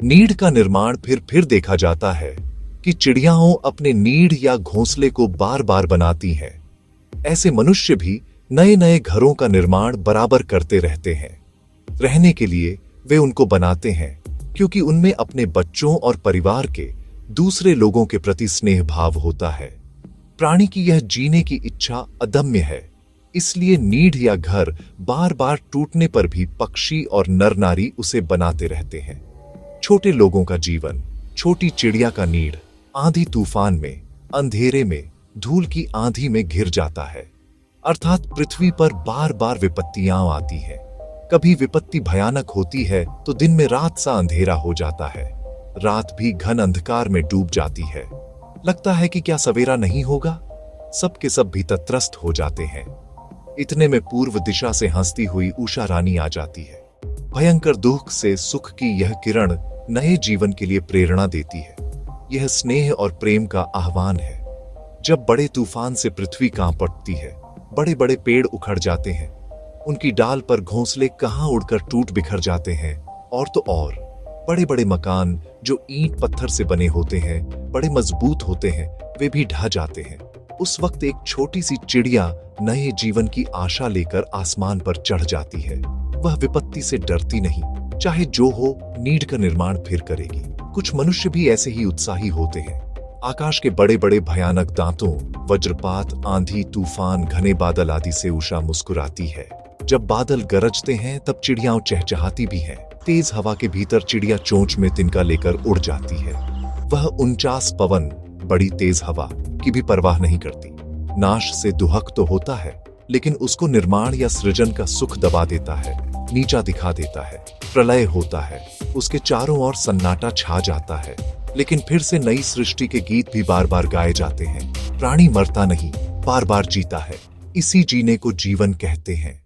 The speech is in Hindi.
नीड का निर्माण फिर देखा जाता है कि चिड़ियाओं अपने नीड या घोंसले को बार बार बनाती हैं। ऐसे मनुष्य भी नए नए घरों का निर्माण बराबर करते रहते हैं। रहने के लिए वे उनको बनाते हैं क्योंकि उनमें अपने बच्चों और परिवार के दूसरे लोगों के प्रति स्नेह भाव होता है। प्राणी की यह जीने की इच्छा अदम्य है, इसलिए नीड या घर बार बार टूटने पर भी पक्षी और नर नारी उसे बनाते रहते हैं। छोटे लोगों का जीवन, छोटी चिड़िया का नीड आंधी तूफान में, अंधेरे में, धूल की आंधी में घिर जाता है। अर्थात पृथ्वी पर बार बार विपत्तियां आती हैं। कभी विपत्ति भयानक होती है तो दिन में रात सा अंधेरा हो जाता है, रात भी घन अंधकार में डूब जाती है। लगता है कि क्या सवेरा नहीं होगा। सब के सब भी तत्रस्त हो जाते हैं। इतने में पूर्व दिशा से हंसती हुई उषा रानी आ जाती है। भयंकर दुख से सुख की यह किरण नए जीवन के लिए प्रेरणा देती है। यह स्नेह और प्रेम का आह्वान है। जब बड़े तूफान से पृथ्वी कांप उठती है, बड़े बड़े पेड़ उखड़ जाते हैं, उनकी डाल पर घोंसले कहां उड़कर टूट बिखर जाते हैं, और तो और बड़े बड़े मकान जो ईंट पत्थर से बने होते हैं, बड़े मजबूत होते हैं, वे भी ढह जाते हैं। उस वक्त एक छोटी सी चिड़िया नए जीवन की आशा लेकर आसमान पर चढ़ जाती है। वह विपत्ति से डरती नहीं, चाहे जो हो, नीड का निर्माण फिर करेगी। कुछ मनुष्य भी ऐसे ही उत्साही होते हैं। आकाश के बड़े बड़े भयानक दांतों, वज्रपात, आंधी, तूफान, घने बादल आदि से उषा मुस्कुराती है। जब बादल गरजते हैं तब चिड़ियां चहचहाती भी हैं। तेज हवा के भीतर चिड़िया चोंच में तिनका लेकर उड़ जाती है। वह 49 पवन, बड़ी तेज हवा की भी परवाह नहीं करती। नाश से दुहक तो होता है, लेकिन उसको निर्माण या सृजन का सुख दबा देता है, नीचा दिखा देता है। प्रलय होता है, उसके चारों ओर सन्नाटा छा जाता है, लेकिन फिर से नई सृष्टि के गीत भी बार बार गाए जाते हैं। प्राणी मरता नहीं, बार बार जीता है। इसी जीने को जीवन कहते हैं।